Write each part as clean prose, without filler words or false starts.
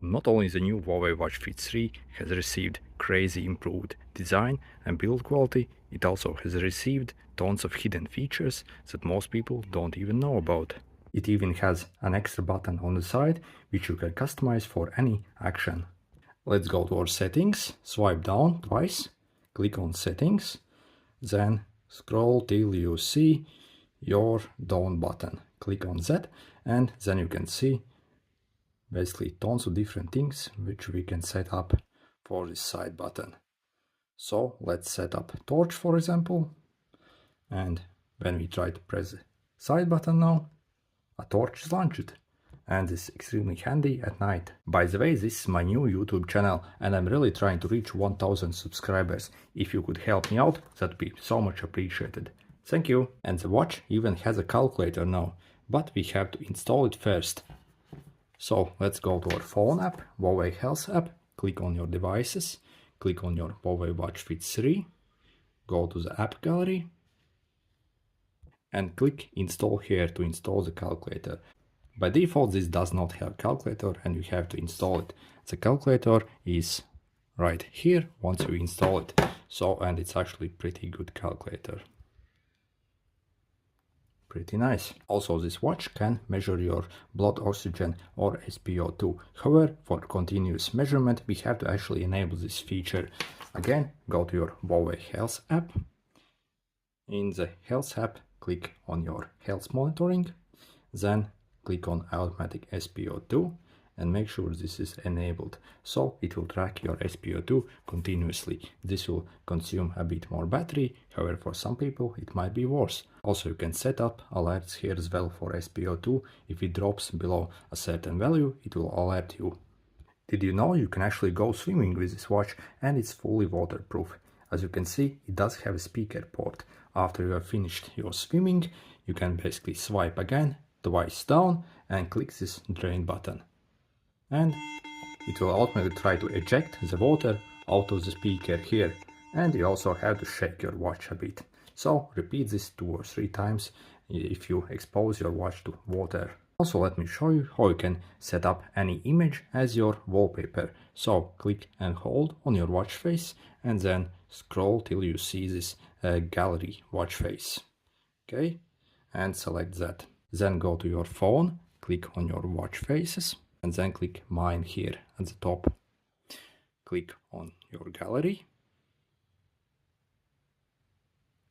Not only the new Huawei Watch Fit 3 has received crazy improved design and build quality, it also has received tons of hidden features that most people don't even know about. It even has an extra button on the side which you can customize for any action. Let's go to our settings, swipe down twice, click on settings, then scroll till you see your down button. Click on that and then you can see basically tons of different things which we can set up for this side button. So let's set up torch, for example, and when we try to press the side button now, a torch is launched, and it's extremely handy at night. By the way, this is my new YouTube channel and I'm really trying to reach 1000 subscribers. If you could help me out, that'd be so much appreciated. Thank you. And the watch even has a calculator now, but we have to install it first. So let's go to our phone app, Huawei Health app, click on your devices, click on your Huawei Watch Fit 3, go to the app gallery and click install here to install the calculator. By default this does not have calculator and you have to install it. The calculator is right here once you install it. And it's actually pretty good calculator. Pretty nice. Also, this watch can measure your blood oxygen or SpO2. However, for continuous measurement, we have to actually enable this feature. Again, go to your Huawei Health app. In the Health app, click on your health monitoring. Then click on automatic SpO2 and make sure this is enabled. So it will track your SpO2 continuously. This will consume a bit more battery. However, for some people it might be worse. Also, you can set up alerts here as well for SpO2. If it drops below a certain value, it will alert you. Did you know you can actually go swimming with this watch and it's fully waterproof? As you can see, it does have a speaker port. After you have finished your swimming, you can basically swipe again, twice down and click this drain button. And it will automatically try to eject the water out of the speaker here, and you also have to shake your watch a bit. So repeat this 2 or 3 times if you expose your watch to water. Also, let me show you how you can set up any image as your wallpaper. So click and hold on your watch face and then scroll till you see this gallery watch face. Okay, and select that. Then go to your phone, click on your watch faces and then click mine here at the top. Click on your gallery.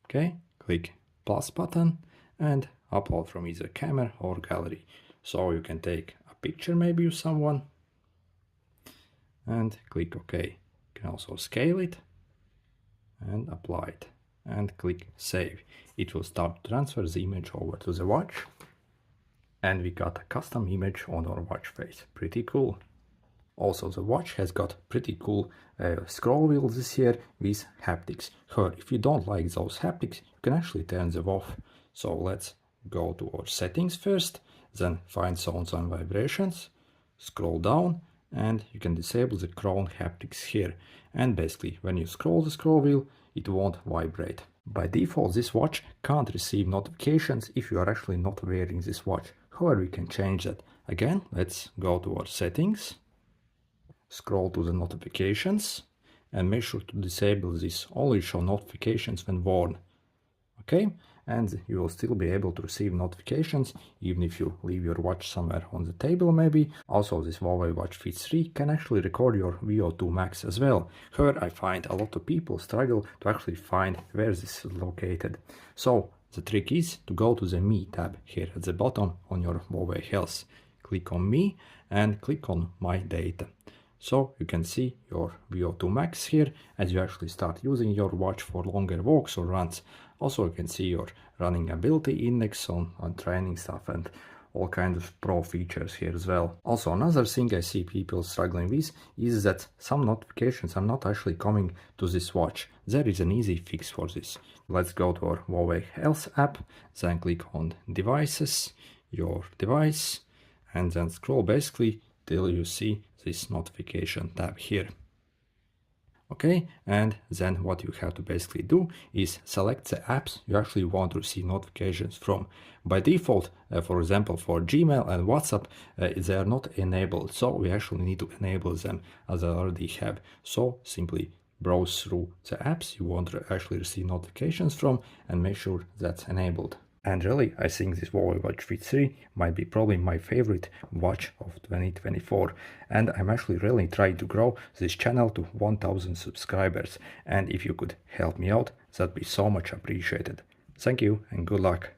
Okay, click plus button and upload from either camera or gallery. So you can take a picture maybe of someone and click OK. You can also scale it and apply it and click save. It will start to transfer the image over to the watch. And we got a custom image on our watch face. Pretty cool. Also, the watch has got pretty cool scroll wheels this year with haptics. However, if you don't like those haptics, you can actually turn them off. So let's go to our settings first, then find sounds and vibrations, scroll down, and you can disable the crown haptics here. And basically, when you scroll the scroll wheel, it won't vibrate. By default, this watch can't receive notifications if you are actually not wearing this watch. However, we can change that. Again, let's go to our settings, scroll to the notifications and make sure to disable this only show notifications when worn. Okay, and you will still be able to receive notifications even if you leave your watch somewhere on the table maybe. Also, this Huawei Watch Fit 3 can actually record your VO2 max as well. However, I find a lot of people struggle to actually find where this is located. So the trick is to go to the Me tab here at the bottom on your Huawei Health. Click on Me and click on My Data. So you can see your VO2 max here as you actually start using your watch for longer walks or runs. Also, you can see your running ability index on training stuff and all kinds of pro features here as well. Also, another thing I see people struggling with is that some notifications are not actually coming to this watch. There is an easy fix for this. Let's go to our Huawei Health app, then click on Devices, your device, and then scroll basically till you see this notification tab here. Okay, and then what you have to basically do is select the apps you actually want to receive notifications from. By default, for example, for Gmail and WhatsApp, they are not enabled, so we actually need to enable them as I already have. So simply browse through the apps you want to actually receive notifications from and make sure that's enabled. And really, I think this Huawei Watch Fit 3 might be probably my favorite watch of 2024. And I'm actually really trying to grow this channel to 1000 subscribers. And if you could help me out, that'd be so much appreciated. Thank you and good luck.